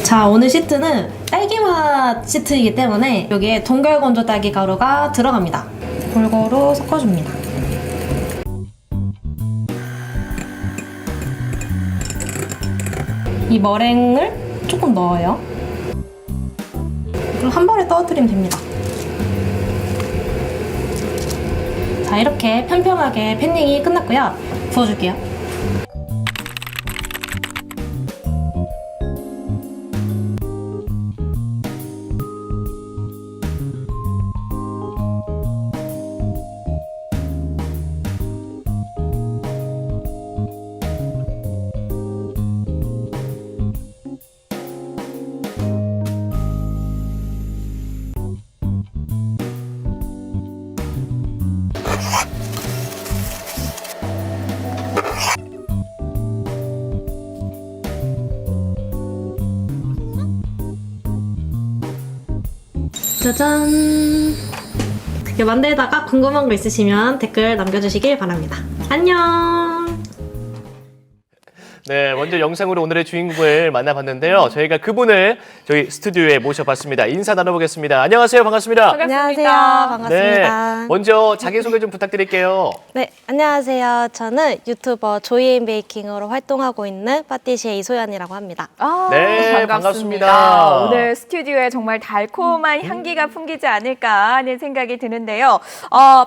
자, 오늘 시트는 딸기맛 시트이기 때문에 여기에 동결건조 딸기 가루가 들어갑니다. 골고루 섞어줍니다. 이 머랭을 조금 넣어요. 그리고 한 번에 떨어뜨리면 됩니다. 자, 이렇게 평평하게 팬닝이 끝났고요. 부어줄게요. 짜잔! 이렇게 만들다가 궁금한 거 있으시면 댓글 남겨주시길 바랍니다. 안녕! 네, 먼저 영상으로 오늘의 주인공을 만나봤는데요. 저희가 그분을 저희 스튜디오에 모셔봤습니다. 인사 나눠보겠습니다. 안녕하세요. 반갑습니다. 안녕하세요. 반갑습니다. 네, 먼저 자기소개 좀 부탁드릴게요. 네, 안녕하세요. 저는 유튜버 조이앤 베이킹으로 활동하고 있는 파티시에 이소연이라고 합니다. 네, 반갑습니다. 오늘 스튜디오에 정말 달콤한 향기가 풍기지 않을까 하는 생각이 드는데요.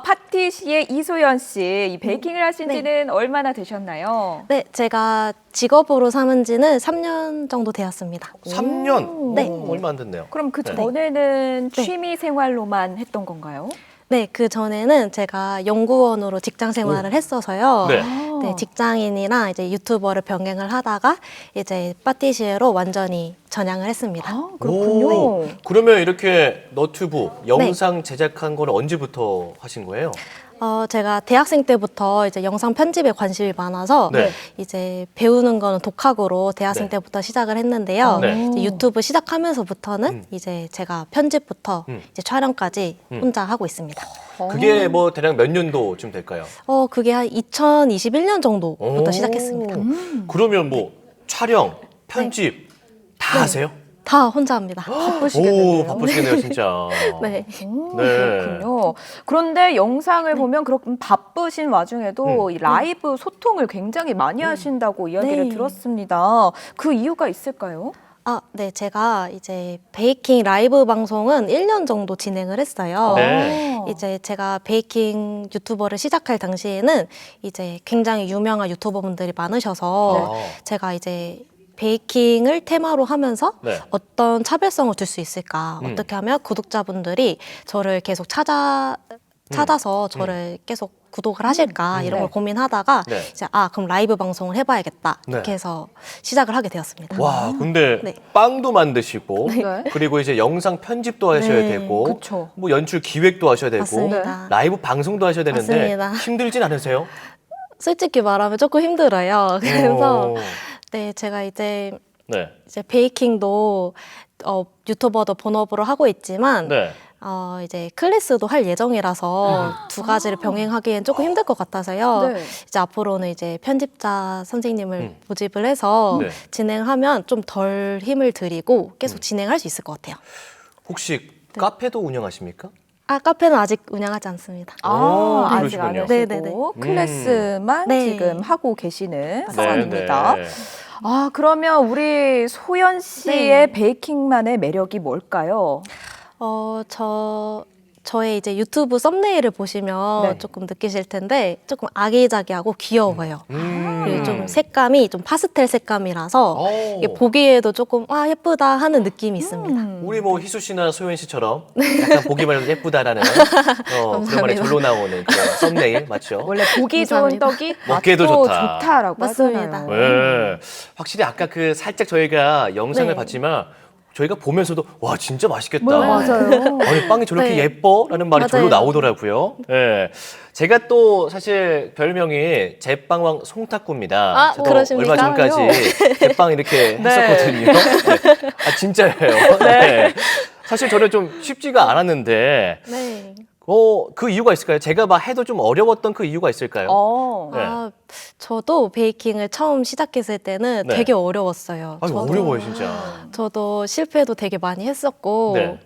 파티시에 이소연 씨, 이 베이킹을 하신 지는 얼마나 되셨나요? 네, 제가 직업으로 삼은 지는 3년 정도 되었습니다. 3년? 네. 얼마 안 됐네요. 그럼 그 전에는 취미 생활로만 했던 건가요? 네, 그 전에는 제가 연구원으로 직장 생활을 했어서요. 네. 네, 직장인이랑 이제 유튜버를 병행을 하다가 이제 파티시에로 완전히 전향을 했습니다. 그렇군요. 오, 그러면 이렇게 너튜브 영상 제작한 거는 언제부터 하신 거예요? 제가 대학생 때부터 이제 영상 편집에 관심이 많아서 네. 이제 배우는 거는 독학으로 대학생 네. 때부터 시작을 했는데요. 네. 이제 유튜브 시작하면서부터는 이제 제가 편집부터 이제 촬영까지 혼자 하고 있습니다. 그게 뭐 대략 몇 년도쯤 될까요? 그게 한 2021년 정도부터 오. 시작했습니다. 그러면 뭐 촬영, 편집 다 하세요? 다 혼자 합니다. 오, 바쁘시겠네요, 진짜. 네. 네. 그렇군요. 그런데 영상을 보면 그렇게 바쁘신 와중에도 이 라이브 소통을 굉장히 많이 하신다고 이야기를 네. 들었습니다. 그 이유가 있을까요? 네. 제가 이제 베이킹 라이브 방송은 1년 정도 진행을 했어요. 네. 이제 제가 베이킹 유튜버를 시작할 당시에는 이제 굉장히 유명한 유튜버분들이 많으셔서 제가 이제 베이킹을 테마로 하면서 네. 어떤 차별성을 줄 수 있을까? 어떻게 하면 구독자분들이 저를 계속 찾아서 저를 계속 구독을 하실까? 이런 걸 고민하다가 네. 이제 그럼 라이브 방송을 해봐야겠다. 이렇게 네. 해서 시작을 하게 되었습니다. 와, 근데 네. 빵도 만드시고 네. 그리고 이제 영상 편집도 하셔야 네. 되고 그쵸. 뭐 연출 기획도 하셔야 되고 맞습니다. 라이브 방송도 하셔야 되는데 맞습니다. 힘들진 않으세요? 솔직히 말하면 조금 힘들어요. 그래서 오. 네, 제가 이제 네. 베이킹도 유튜버도 본업으로 하고 있지만 네. 이제 클래스도 할 예정이라서 두 가지를 병행하기엔 조금 힘들 것 같아서요. 네. 이제 앞으로는 이제 편집자 선생님을 모집을 해서 네. 진행하면 좀 덜 힘을 들이고 계속 진행할 수 있을 것 같아요. 혹시 카페도 운영하십니까? 카페는 아직 운영하지 않습니다. 오, 아직 안 그러시군요. 하시고 네네네. 클래스만 네. 지금 하고 계시는 네, 상황입니다. 네. 그러면 우리 소연 씨의 네. 베이킹만의 매력이 뭘까요? 저의 이제 유튜브 썸네일을 보시면 네. 조금 느끼실 텐데 조금 아기자기하고 귀여워요. 그리고 좀 색감이 좀 파스텔 색감이라서 오. 이게 보기에도 조금 예쁘다 하는 느낌이 있습니다. 우리 뭐 희수 씨나 소연 씨처럼 약간 보기만 해도 예쁘다라는 그런 말에 절로 나오는 그런 썸네일 맞죠? 원래 보기 좋은 감사합니다. 떡이 먹기에도 맛도 좋다. 좋다라고 맞습니다. 하잖아요. 네. 확실히 아까 그 살짝 저희가 영상을 네. 봤지만 저희가 보면서도 와 진짜 맛있겠다. 맞아요. 아니 빵이 저렇게 네. 예뻐라는 말이 절로 맞아요. 나오더라고요. 네. 제가 또 사실 별명이 제빵왕 송탁구입니다. 저도 그러십니까? 얼마 전까지 제빵 이렇게 네. 했었거든요. 네. 진짜예요. 네. 사실 저는 좀 쉽지가 않았는데 네. 그 이유가 있을까요? 제가 막 해도 좀 어려웠던 그 이유가 있을까요? 어. 네. 아, 저도 베이킹을 처음 시작했을 때는 네. 되게 어려웠어요. 아니, 어려워요, 진짜. 저도 실패도 되게 많이 했었고 네.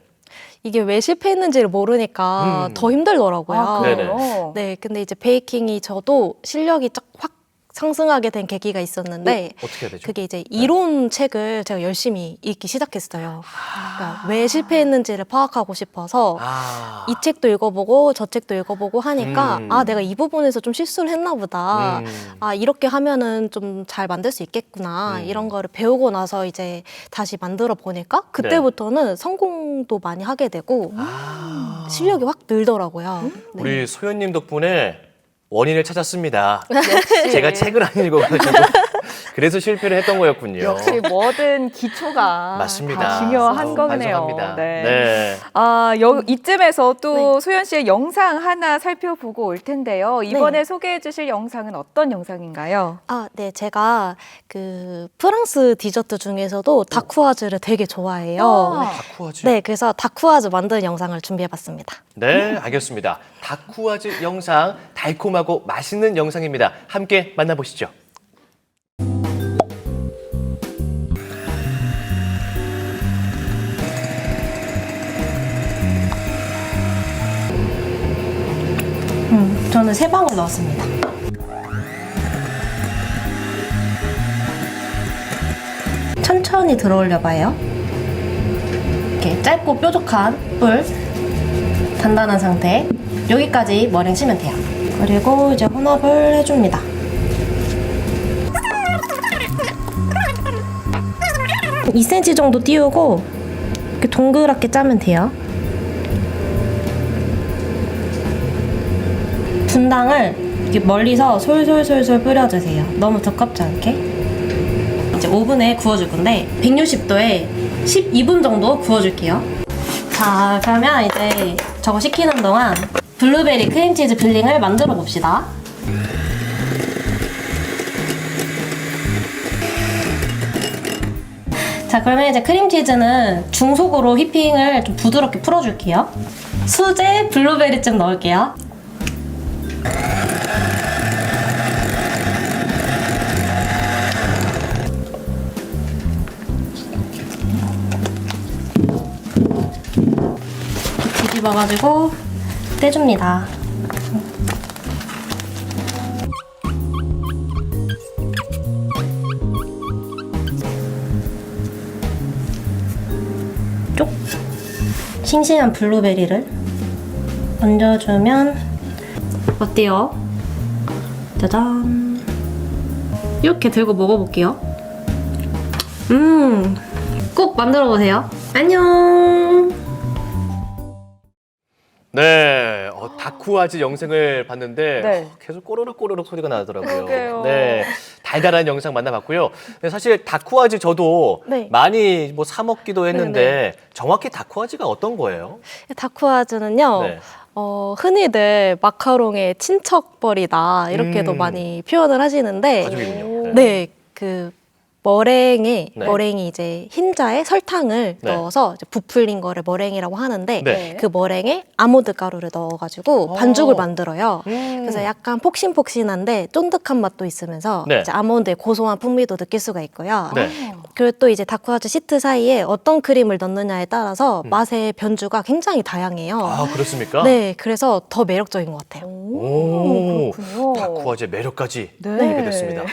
이게 왜 실패했는지를 모르니까 더 힘들더라고요. 아, 네네. 그래요? 네, 근데 이제 베이킹이 저도 실력이 확 상승하게 된 계기가 있었는데 어떻게 해야 되죠? 그게 이제 이론 책을 제가 열심히 읽기 시작했어요. 그러니까 왜 실패했는지를 파악하고 싶어서 아. 이 책도 읽어보고 저 책도 읽어보고 하니까 음. 아, 내가 이 부분에서 좀 실수를 했나 보다. 음. 아, 이렇게 하면은 좀 잘 만들 수 있겠구나. 이런 거를 배우고 나서 이제 다시 만들어 보니까 그때부터는 성공도 많이 하게 되고 아. 실력이 확 늘더라고요. 네. 우리 소연님 덕분에 원인을 찾았습니다. 역시. 제가 책을 안 읽어가지고 그래서 실패를 했던 거였군요. 역시 뭐든 기초가 맞습니다. 다 중요한 거네요. 반성합니다. 네. 네. 아, 이쯤에서 또 소연 씨의 영상 하나 살펴보고 올 텐데요. 이번에 소개해 주실 영상은 어떤 영상인가요? 아, 네, 제가 그 프랑스 디저트 중에서도 다쿠아즈를 되게 좋아해요. 다쿠아즈. 네, 그래서 다쿠아즈 만드는 영상을 준비해봤습니다. 네, 알겠습니다. 다쿠아즈 영상 달콤하고 맛있는 영상입니다. 함께 만나보시죠. 저는 3방울 넣었습니다. 천천히 들어올려 봐요. 이렇게 짧고 뾰족한 뿔, 단단한 상태. 여기까지 머랭 치면 돼요. 그리고 이제 혼합을 해줍니다. 한 2cm 정도 띄우고 이렇게 동그랗게 짜면 돼요. 분당을 이렇게 멀리서 솔솔솔솔 뿌려주세요. 너무 두껍지 않게. 이제 오븐에 구워줄 건데 160도에 12분 정도 구워줄게요. 자, 그러면 이제 저거 식히는 동안 블루베리 크림치즈 필링을 만들어 봅시다. 자, 그러면 이제 크림치즈는 중속으로 휘핑을 좀 부드럽게 풀어줄게요. 수제 블루베리즙 넣을게요. 뒤집어가지고 떼줍니다. 쪽! 싱싱한 블루베리를 얹어주면 어때요? 짜잔! 이렇게 들고 먹어볼게요. 꼭 만들어보세요. 안녕! 네, 다쿠아즈 영상을 봤는데 네. 계속 꼬르륵 소리가 나더라고요. 그러게요. 네, 달달한 영상 만나봤고요. 근데 사실 다쿠아즈 저도 네. 많이 뭐 사 먹기도 했는데 정확히 다쿠아즈가 어떤 거예요? 다쿠아즈는요. 네. 흔히들 마카롱의 친척벌이다 이렇게도 많이 표현을 하시는데 가족이군요. 네, 그 머랭에 네. 머랭이 이제 흰자에 설탕을 네. 넣어서 이제 부풀린 거를 머랭이라고 하는데 네. 그 머랭에 아몬드 가루를 넣어가지고 반죽을 만들어요. 그래서 약간 폭신폭신한데 쫀득한 맛도 있으면서 네. 이제 아몬드의 고소한 풍미도 느낄 수가 있고요. 네. 그리고 또 이제 다쿠아즈 시트 사이에 어떤 크림을 넣느냐에 따라서 맛의 변주가 굉장히 다양해요. 아, 그렇습니까? 네, 그래서 더 매력적인 것 같아요. 오, 그렇군요. 다쿠아즈의 매력까지 네. 알게 됐습니다.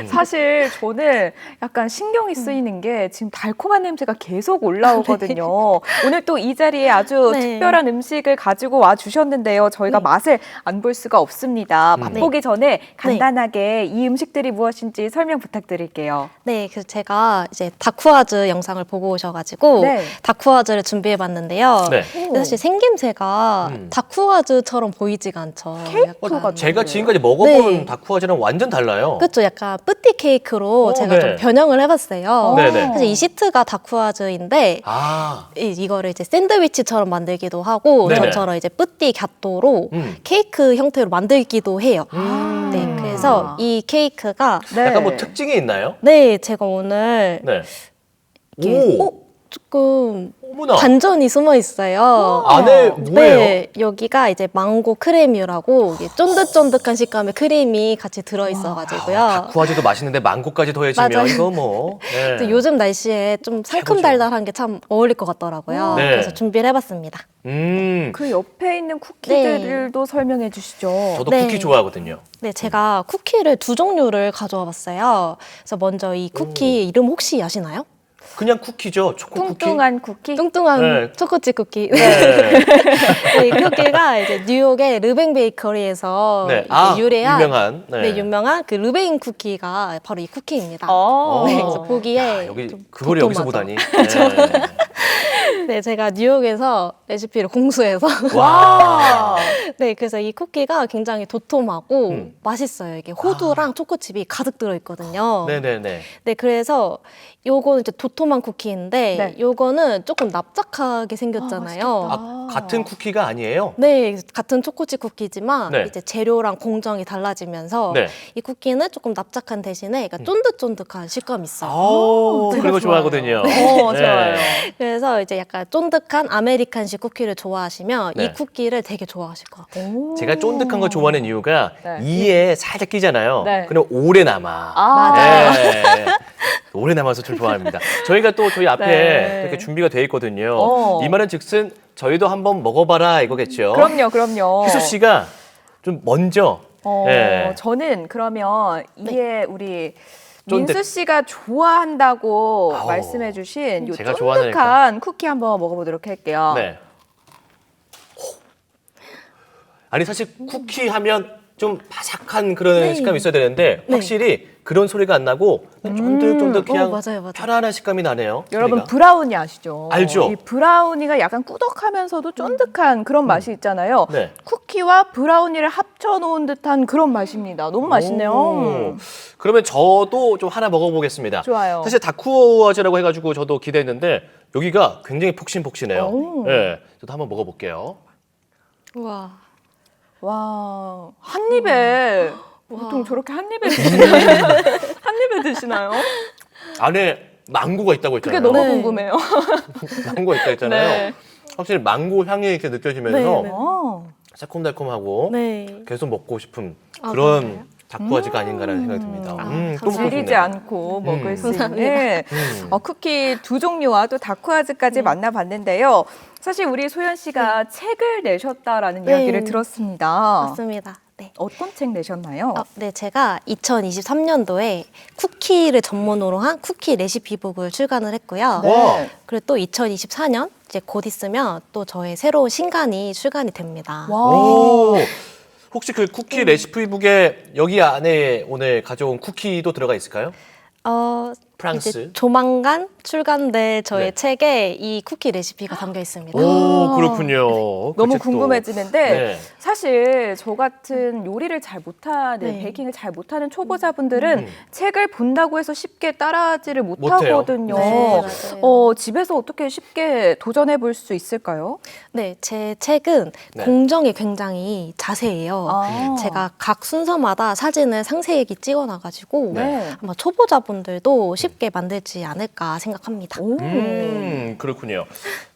사실 저는 약간 신경이 쓰이는 게 지금 달콤한 냄새가 계속 올라오거든요. 오늘 또 이 자리에 아주 네. 특별한 음식을 가지고 와 주셨는데요. 저희가 네. 맛을 안 볼 수가 없습니다. 맛보기 전에 간단하게 이 음식들이 무엇인지 설명 부탁드릴게요. 네, 그래서 제가 이제 다쿠아즈 영상을 보고 오셔가지고 네. 다쿠아즈를 준비해봤는데요. 네. 근데 사실 생김새가 다쿠아즈처럼 보이지가 않죠. 케이크 같은 제가 지금까지 먹어본 네. 다쿠아즈랑 완전 달라요. 그렇죠. 약간 뿌띠 케이크로 제가 네. 좀 변형을 해봤어요. 네네. 사실 이 시트가 다쿠아즈인데 아, 이거를 이제 샌드위치처럼 만들기도 하고 네네. 저처럼 이제 뿌띠 갸또로 케이크 형태로 만들기도 해요. 네, 그래서 이 케이크가 네. 약간 뭐 특징이 있나요? 네, 제가 오늘 네. 이렇게 오, 조금 어머나. 반전이 숨어 있어요. 안에 뭐예요? 네, 여기가 이제 망고 크레뮤라고 이게 쫀득쫀득한 식감의 크림이 같이 들어있어가지고요. 다쿠아즈도 맛있는데 망고까지 더해지면 맞아요. 이거 뭐. 네. 또 요즘 날씨에 좀 상큼달달한 게 참 어울릴 것 같더라고요. 네. 그래서 준비를 해봤습니다. 그 옆에 있는 쿠키들도 설명해 주시죠. 저도 네. 쿠키 좋아하거든요. 네, 제가 쿠키를 2종류를 가져와 봤어요. 그래서 먼저 이 쿠키 이름 혹시 아시나요? 그냥 쿠키죠. 초코 쿠키. 뚱뚱한 쿠키. 뚱뚱한 네. 초코칩 쿠키. 네. 네, 이 쿠키가 이제 뉴욕의 르뱅 베이커리에서 네. 이제 유래한 유명한. 네, 유명한 그 르뱅 쿠키가 바로 이 쿠키입니다. 어. 네, 그래서 보기에 야, 여기 좀 그걸 여기서 도톰하죠. 보다니. 네. 네, 제가 뉴욕에서 레시피를 공수해서 와. 네, 그래서 이 쿠키가 굉장히 도톰하고 음. 맛있어요. 이게 호두랑 초코칩이 가득 들어있거든요. 네네네. 네, 그래서 요거는 이제 도톰한 쿠키인데 네. 요거는 조금 납작하게 생겼잖아요. 아, 같은 쿠키가 아니에요? 네, 같은 초코칩 쿠키지만 네. 이제 재료랑 공정이 달라지면서 네. 이 쿠키는 조금 납작한 대신에 그러니까 쫀득쫀득한 식감이 있어요. 아우, 제가 그런 거 좋아요. 좋아하거든요. 좋아요. 그래서 이제 약간 쫀득한 아메리칸식 쿠키를 좋아하시면 네. 이 쿠키를 되게 좋아하실 것 같아요. 제가 쫀득한 거 좋아하는 이유가 네. 이에 살짝 끼잖아요. 네. 그럼 오래 남아. 맞아요. 네. 오래 남아서 좀 좋아합니다. 저희가 또 저희 앞에 네. 이렇게 준비가 돼 있거든요. 어. 이 말은 즉슨 저희도 한번 먹어봐라 이거겠죠. 그럼요. 희수 씨가 좀 먼저. 네. 저는 그러면 이에 우리 쫀득. 민수 씨가 좋아한다고 아우, 말씀해주신 요 제가 쫀득한 쿠키 한번 먹어보도록 할게요. 네. 아니 사실 쿠키 하면 좀 바삭한 그런 네. 식감이 있어야 되는데 네. 확실히 그런 소리가 안 나고 쫀득쫀득 그냥 맞아요. 편안한 식감이 나네요. 여러분 소리가. 브라우니 아시죠? 알죠? 이 브라우니가 약간 꾸덕하면서도 쫀득한 그런 맛이 있잖아요. 네. 쿠키와 브라우니를 합쳐놓은 듯한 그런 맛입니다. 너무 맛있네요. 오. 그러면 저도 좀 하나 먹어보겠습니다. 좋아요. 사실 다쿠아즈라고 해가지고 저도 기대했는데 여기가 굉장히 폭신폭신해요. 오. 네, 저도 한번 먹어볼게요. 우와. 와, 한 입에 보통 저렇게 한 입에 한 입에 드시나요? 안에 망고가 있다고 그게 했잖아요. 너무 네. 궁금해요. 망고가 있다 했잖아요. 네. 확실히 망고 향이 이렇게 느껴지면서 네, 네. 새콤달콤하고 네. 계속 먹고 싶은 아, 그런 그런가요? 다쿠아즈가 아닌가라는 생각이 듭니다. 또 먹고 질리지 싶네요. 않고 먹을 수 감사합니다. 있는 음. 쿠키 두 종류와 또 다쿠아즈까지 만나봤는데요. 사실 우리 소연 씨가 책을 내셨다라는 네. 이야기를 들었습니다. 맞습니다. 네. 어떤 책 내셨나요? 네, 제가 2023년도에 쿠키를 전문으로 한 쿠키 레시피북을 출간을 했고요. 네. 와. 그리고 또 2024년 이제 곧 있으면 또 저의 새로운 신간이 출간이 됩니다. 오. 혹시 그 쿠키 레시피북에 여기 안에 오늘 가져온 쿠키도 들어가 있을까요? 프랑스. 이제 조만간 출간될 저의 네. 책에 이 쿠키 레시피가 담겨 있습니다. 오, 그렇군요. 그 너무 책도. 궁금해지는데 네. 사실 저 같은 요리를 잘 못하는 네. 베이킹을 잘 못하는 초보자분들은 책을 본다고 해서 쉽게 따라하지를 못해요. 못하거든요. 네, 맞아요. 집에서 어떻게 쉽게 도전해 볼 수 있을까요? 네, 제 책은 네. 공정이 굉장히 자세해요. 아. 제가 각 순서마다 사진을 상세하게 찍어놔가지고 네. 아마 초보자분들도 쉽게 만들지 않을까 생각합니다. 오. 그렇군요.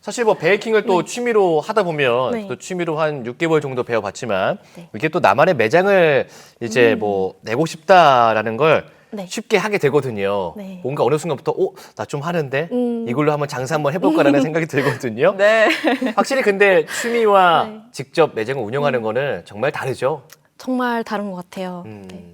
사실 뭐 베이킹을 또 취미로 하다 보면 네. 또 취미로 한 6개월 정도 배워봤지만 네. 이게 또 나만의 매장을 이제 뭐 내고 싶다라는 걸 네. 쉽게 하게 되거든요. 네. 뭔가 어느 순간부터 나 좀 하는데 음. 이걸로 한번 장사 한번 해볼까라는 생각이 들거든요. 네. 확실히 근데 취미와 네. 직접 매장을 운영하는 거는 정말 다르죠. 정말 다른 것 같아요. 음. 네.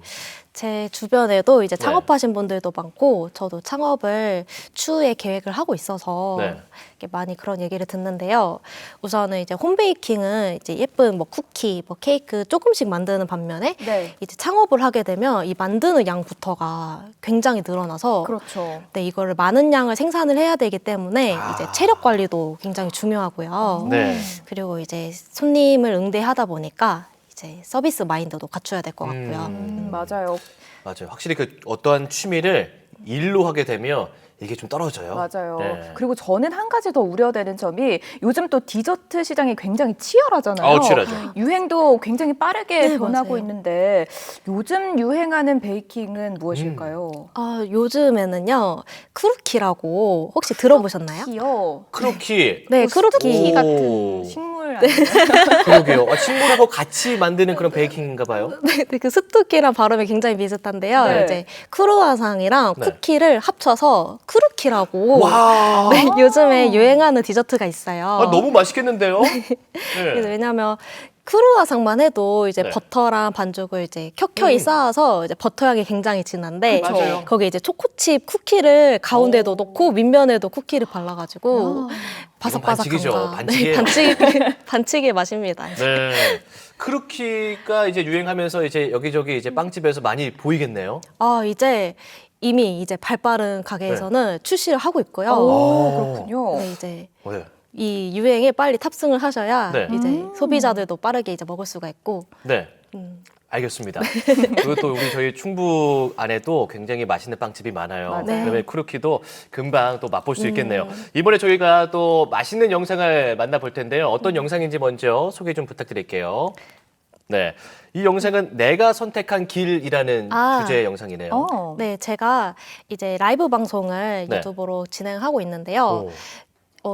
제 주변에도 이제 네. 창업하신 분들도 많고 저도 창업을 추후에 계획을 하고 있어서 네. 이렇게 많이 그런 얘기를 듣는데요. 우선은 이제 홈베이킹은 이제 예쁜 뭐 쿠키, 뭐 케이크 조금씩 만드는 반면에 네. 이제 창업을 하게 되면 이 만드는 양부터가 굉장히 늘어나서 그렇죠. 네, 이거를 많은 양을 생산을 해야 되기 때문에 아. 이제 체력 관리도 굉장히 중요하고요. 네. 그리고 이제 손님을 응대하다 보니까 이제 서비스 마인드도 갖춰야 될 것 같고요. 맞아요. 맞아요. 확실히 그 어떠한 취미를 일로 하게 되면 이게 좀 떨어져요. 맞아요. 네. 그리고 저는 한 가지 더 우려되는 점이 요즘 또 디저트 시장이 굉장히 치열하잖아요. 치열하죠. 유행도 굉장히 빠르게 네, 변하고 맞아요. 있는데 요즘 유행하는 베이킹은 무엇일까요? 요즘에는요 쿠르키라고 혹시 들어보셨나요? 키요. 크로키. 네, 스투키 크루키. 같은 식물 아니에요? 그러게요. 식물하고 같이 만드는 그런 베이킹인가 봐요. 네, 그 스투키랑 발음이 굉장히 비슷한데요. 네. 이제 크루아상이랑 네. 쿠키를 합쳐서 쿠르키라고 와. 네, 요즘에 유행하는 디저트가 있어요. 너무 맛있겠는데요? 그래서 네. 왜냐하면 크루아상만 해도 이제 네. 버터랑 반죽을 이제 켜켜이 쌓아서 이제 버터 향이 굉장히 진한데 그쵸. 맞아요. 거기에 이제 초코칩 쿠키를 가운데도 오. 넣고 밑면에도 쿠키를 발라가지고 바삭바삭한 반칙이죠. 거. 반칙이에요. 네, 반칙의 맛입니다. 네. 크루키가 이제 유행하면서 이제 여기저기 이제 빵집에서 많이 보이겠네요. 이제 이미 이제 발빠른 가게에서는 출시를 하고 있고요. 오, 그렇군요. 네, 이제 네. 이 유행에 빨리 탑승을 하셔야 네. 이제 소비자들도 빠르게 이제 먹을 수가 있고. 네. 알겠습니다. 그리고 또 우리 저희 충북 안에도 굉장히 맛있는 빵집이 많아요. 맞아요. 그러면 크루키도 금방 또 맛볼 수 있겠네요. 이번에 저희가 또 맛있는 영상을 만나볼 텐데요. 어떤 영상인지 먼저 소개 좀 부탁드릴게요. 네. 이 영상은 내가 선택한 길이라는 주제의 영상이네요. 네, 제가 이제 라이브 방송을 네. 유튜브로 진행하고 있는데요. 오.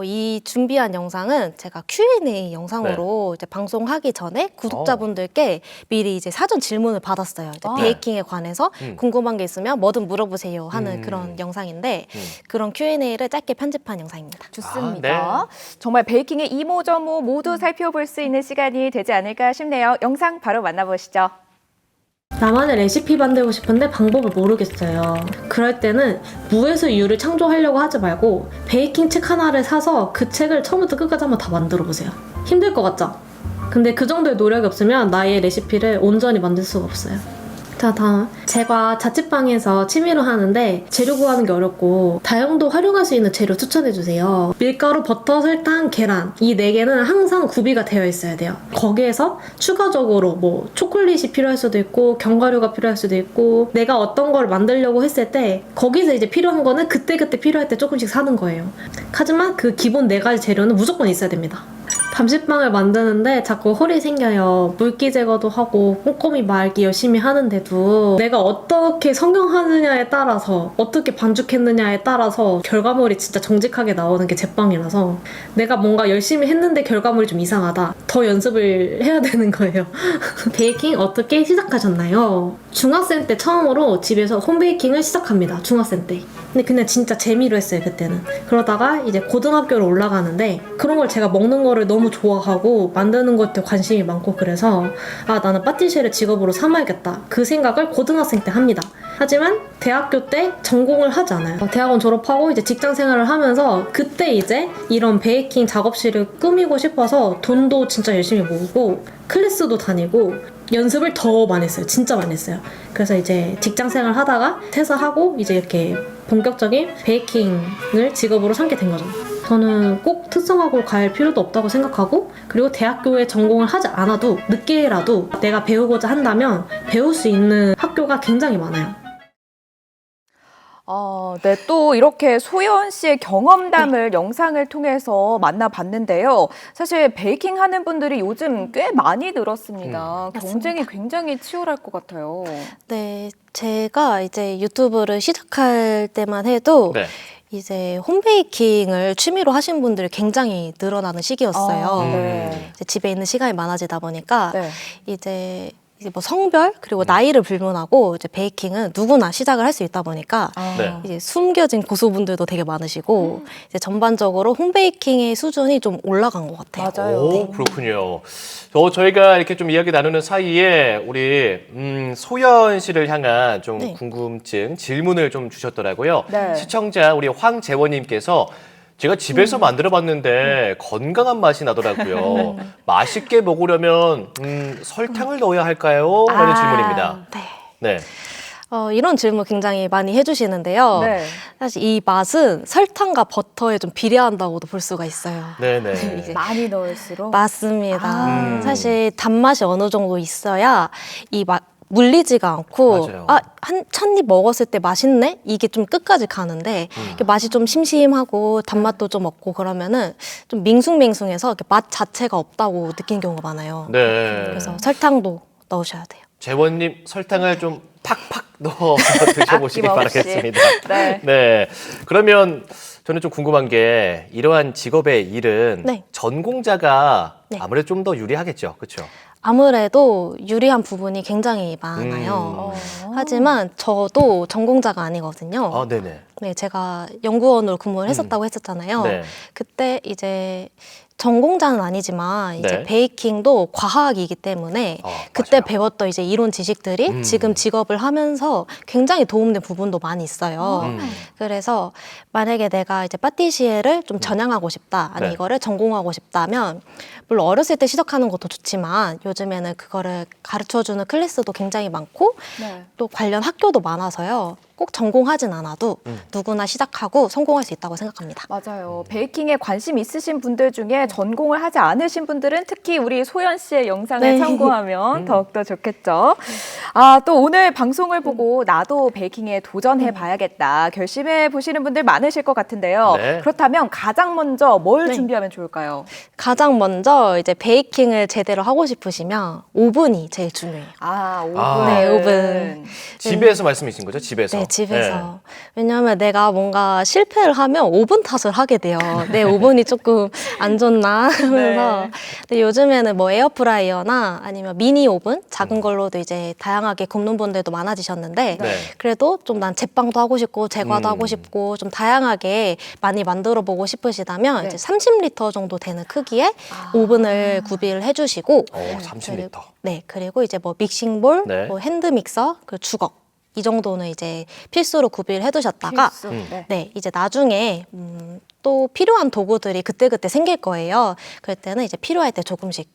이 준비한 영상은 제가 Q&A 영상으로 이제 방송하기 전에 구독자분들께 미리 이제 사전 질문을 받았어요. 이제 베이킹에 관해서 궁금한 게 있으면 뭐든 물어보세요 하는 그런 영상인데 그런 Q&A를 짧게 편집한 영상입니다. 좋습니다. 정말 베이킹의 이모저모 모두 살펴볼 수 있는 시간이 되지 않을까 싶네요. 영상 바로 만나보시죠. 나만의 레시피 만들고 싶은데 방법을 모르겠어요. 그럴 때는 무에서 유를 창조하려고 하지 말고 베이킹 책 하나를 사서 그 책을 처음부터 끝까지 한번 다 만들어 보세요. 힘들 것 같죠? 근데 그 정도의 노력이 없으면 나의 레시피를 온전히 만들 수가 없어요. 자, 다음. 제가 자취방에서 취미로 하는데 재료 구하는 게 어렵고 다용도 활용할 수 있는 재료 추천해주세요. 밀가루, 버터, 설탕, 계란 이 4개는 항상 구비가 되어 있어야 돼요. 거기에서 추가적으로 뭐 초콜릿이 필요할 수도 있고 견과류가 필요할 수도 있고 내가 어떤 걸 만들려고 했을 때 거기서 이제 필요한 거는 그때그때 필요할 때 조금씩 사는 거예요. 하지만 그 기본 4가지 재료는 무조건 있어야 됩니다. 밤식빵을 만드는데 자꾸 홀이 생겨요. 물기 제거도 하고 꼼꼼히 말기 열심히 하는데도 내가 어떻게 성형하느냐에 따라서 어떻게 반죽했느냐에 따라서 결과물이 진짜 정직하게 나오는 게 제빵이라서 내가 뭔가 열심히 했는데 결과물이 좀 이상하다. 더 연습을 해야 되는 거예요. 베이킹 어떻게 시작하셨나요? 중학생 때 처음으로 집에서 홈베이킹을 시작합니다. 중학생 때. 근데 그냥 진짜 재미로 했어요, 그때는. 그러다가 이제 고등학교로 올라가는데 그런 걸 제가 먹는 거를 너무 좋아하고 만드는 것에 관심이 많고 그래서 나는 파티시에를 직업으로 삼아야겠다. 그 생각을 고등학생 때 합니다. 하지만 대학교 때 전공을 하지 않아요. 대학원 졸업하고 이제 직장 생활을 하면서 그때 이제 이런 베이킹 작업실을 꾸미고 싶어서 돈도 진짜 열심히 모으고 클래스도 다니고 연습을 더 많이 했어요. 진짜 많이 했어요. 그래서 이제 직장 생활 하다가 퇴사하고 이제 이렇게 본격적인 베이킹을 직업으로 삼게 된 거죠. 저는 꼭 특성화고를 갈 필요도 없다고 생각하고 그리고 대학교에 전공을 하지 않아도 늦게라도 내가 배우고자 한다면 배울 수 있는 학교가 굉장히 많아요. 네, 또 이렇게 소연 씨의 경험담을 영상을 통해서 만나봤는데요. 사실 베이킹 하는 분들이 요즘 꽤 많이 늘었습니다. 경쟁이 굉장히 치열할 것 같아요. 네, 제가 이제 유튜브를 시작할 때만 해도 이제 홈베이킹을 취미로 하신 분들이 굉장히 늘어나는 시기였어요. 네. 이제 집에 있는 시간이 많아지다 보니까 네. 이제 뭐 성별 그리고 나이를 불문하고 이제 베이킹은 누구나 시작을 할 수 있다 보니까 이제 숨겨진 고수분들도 되게 많으시고 이제 전반적으로 홈베이킹의 수준이 좀 올라간 것 같아요. 맞아요. 오, 그렇군요. 저희가 이렇게 좀 이야기 나누는 사이에 우리 소연 씨를 향한 좀 궁금증, 질문을 좀 주셨더라고요. 네. 시청자 우리 황재원님께서 제가 집에서 만들어봤는데 건강한 맛이 나더라고요. 맛있게 먹으려면 설탕을 넣어야 할까요? 라는 질문입니다. 네. 이런 질문 굉장히 많이 해주시는데요. 네. 사실 이 맛은 설탕과 버터에 좀 비례한다고도 볼 수가 있어요. 네네. 이제 많이 넣을수록 맞습니다. 사실 단맛이 어느 정도 있어야 이 물리지가 않고 맞아요. 한 첫 입 먹었을 때 맛있네? 이게 좀 끝까지 가는데 이게 맛이 좀 심심하고 단맛도 좀 없고 그러면은 좀 밍숭맹숭해서 이렇게 맛 자체가 없다고 느낀 경우가 많아요. 네. 그래서 설탕도 넣으셔야 돼요. 재원님 설탕을 좀 팍팍 넣어 드셔보시기 아낌없이. 바라겠습니다. 네. 네. 그러면 저는 좀 궁금한 게 이러한 직업의 일은 네. 전공자가 네. 아무래도 좀 더 유리하겠죠. 그렇죠? 아무래도 유리한 부분이 굉장히 많아요. 어. 하지만 저도 전공자가 아니거든요. 아, 네네. 네, 제가 연구원으로 근무를 했었다고 했었잖아요. 네. 그때 이제 전공자는 아니지만 이제 네. 베이킹도 과학이기 때문에 그때 맞아요. 배웠던 이제 이론 지식들이 지금 직업을 하면서 굉장히 도움된 부분도 많이 있어요. 그래서 만약에 내가 이제 파티시에를 좀 전향하고 싶다, 아니 네. 이거를 전공하고 싶다면 물론 어렸을 때 시작하는 것도 좋지만 요즘에는 그거를 가르쳐주는 클래스도 굉장히 많고 네. 또 관련 학교도 많아서요. 꼭 전공하진 않아도 누구나 시작하고 성공할 수 있다고 생각합니다. 맞아요. 베이킹에 관심 있으신 분들 중에 전공을 하지 않으신 분들은 특히 우리 소연 씨의 영상을 네. 참고하면 더욱더 좋겠죠. 아, 또 오늘 방송을 보고 나도 베이킹에 도전해 봐야겠다 결심해 보시는 분들 많으실 것 같은데요. 네. 그렇다면 가장 먼저 뭘 네. 준비하면 좋을까요? 가장 먼저 이제 베이킹을 제대로 하고 싶으시면 오븐이 제일 중요해요. 아, 오븐. 아. 네, 오븐. 집에서 말씀이신 거죠? 집에서? 네, 집에서. 왜냐하면 내가 뭔가 실패를 하면 오븐 탓을 하게 돼요. 내 오븐이 조금 안 좋나 하면서. 네. 근데 요즘에는 뭐 에어프라이어나 아니면 미니 오븐 작은 걸로도 이제 다양하게 굽는 분들도 많아지셨는데 네. 그래도 좀 난 제빵도 하고 싶고 제과도 하고 싶고 좀 다양하게 많이 만들어 보고 싶으시다면 네. 이제 30리터 정도 되는 크기의 오븐을 구비를 해주시고 30리터. 네, 그리고 이제 뭐 믹싱볼, 네. 뭐 핸드 믹서, 그 주걱 이 정도는 이제 필수로 구비를 해두셨다가 필수. 네. 네, 이제 나중에 또 필요한 도구들이 그때그때 생길 거예요. 그럴 때는 이제 필요할 때 조금씩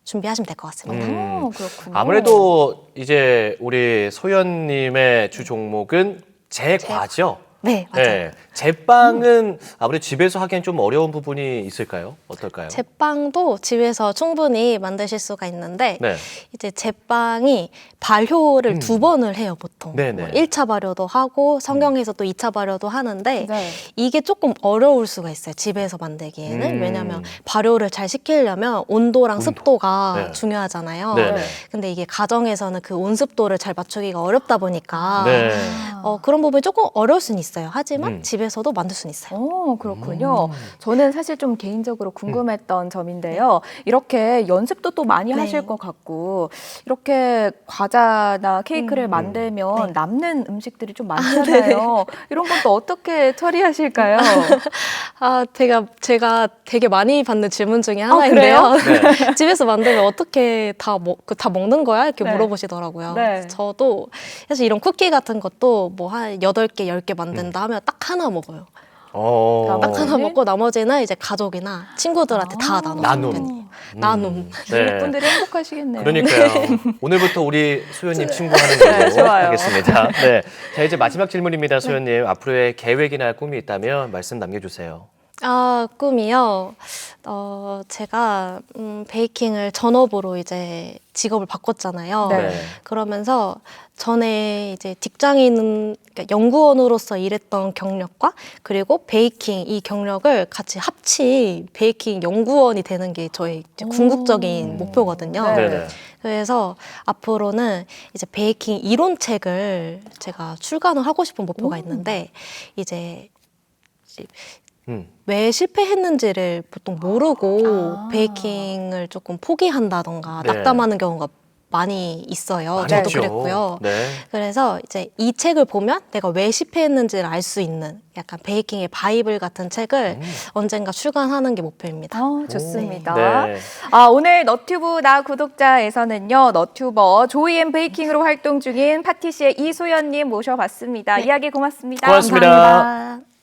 준비하시면 될 것 같습니다. 그렇군요. 아무래도 이제 우리 소연님의 주 종목은 제과죠? 네, 맞아요. 네. 제빵은 아무래도 집에서 하기엔 좀 어려운 부분이 있을까요? 어떨까요? 제빵도 집에서 충분히 만드실 수가 있는데 네. 이제 제빵이 발효를 두 번을 해요, 보통. 네네. 뭐 1차 발효도 하고 성경에서 또 2차 발효도 하는데 네. 이게 조금 어려울 수가 있어요, 집에서 만들기에는. 왜냐하면 발효를 잘 시키려면 온도랑 습도가 네. 중요하잖아요. 네네. 근데 이게 가정에서는 그 온습도를 잘 맞추기가 어렵다 보니까 네. 그런 부분이 조금 어려울 수는 있어요. 하지만 집에서도 만들 수는 있어요. 그렇군요. 저는 사실 좀 개인적으로 궁금했던 점인데요. 이렇게 연습도 또 많이 네. 하실 것 같고 이렇게 과자나 케이크를 만들면 네. 남는 음식들이 좀 많잖아요. 이런 건 또 어떻게 처리하실까요? 제가 되게 많이 받는 질문 중에 하나인데요. 네. 집에서 만들면 어떻게 다 먹는 거야? 이렇게 네. 물어보시더라고요. 네. 그래서 저도 사실 이런 쿠키 같은 것도 뭐 한 8개, 10개 만든다 하면 딱 하나 먹어요. 딱 하나 먹고 나머지는 이제 가족이나 친구들한테 다 나눠주는 나눔. 편이에요. 나눔. 네. 주민분들이 행복하시겠네요. 그러니까요. 오늘부터 우리 소연님 친구하는 걸로 네, 좋아요. 하겠습니다. 네. 자, 이제 마지막 질문입니다, 소연님. 앞으로의 계획이나 꿈이 있다면 말씀 남겨주세요. 꿈이요. 제가 베이킹을 전업으로 이제 직업을 바꿨잖아요. 네. 그러면서 전에 이제 직장인, 그러니까 연구원으로서 일했던 경력과 그리고 베이킹 이 경력을 같이 합친 베이킹 연구원이 되는 게 저의 이제 궁극적인 목표거든요. 네. 네네. 그래서 앞으로는 이제 베이킹 이론책을 제가 출간을 하고 싶은 목표가 있는데 이제 왜 실패했는지를 보통 모르고 베이킹을 조금 포기한다던가 네. 낙담하는 경우가 많이 있어요. 많이 저도 있죠. 그랬고요. 네. 그래서 이제 이 책을 보면 내가 왜 실패했는지를 알 수 있는 약간 베이킹의 바이블 같은 책을 언젠가 출간하는 게 목표입니다. 좋습니다. 네. 오늘 너튜브 나 구독자에서는요, 너튜버 조이앤 베이킹으로 활동 중인 파티시의 이소연님 모셔봤습니다. 이야기 고맙습니다. 고맙습니다. 감사합니다.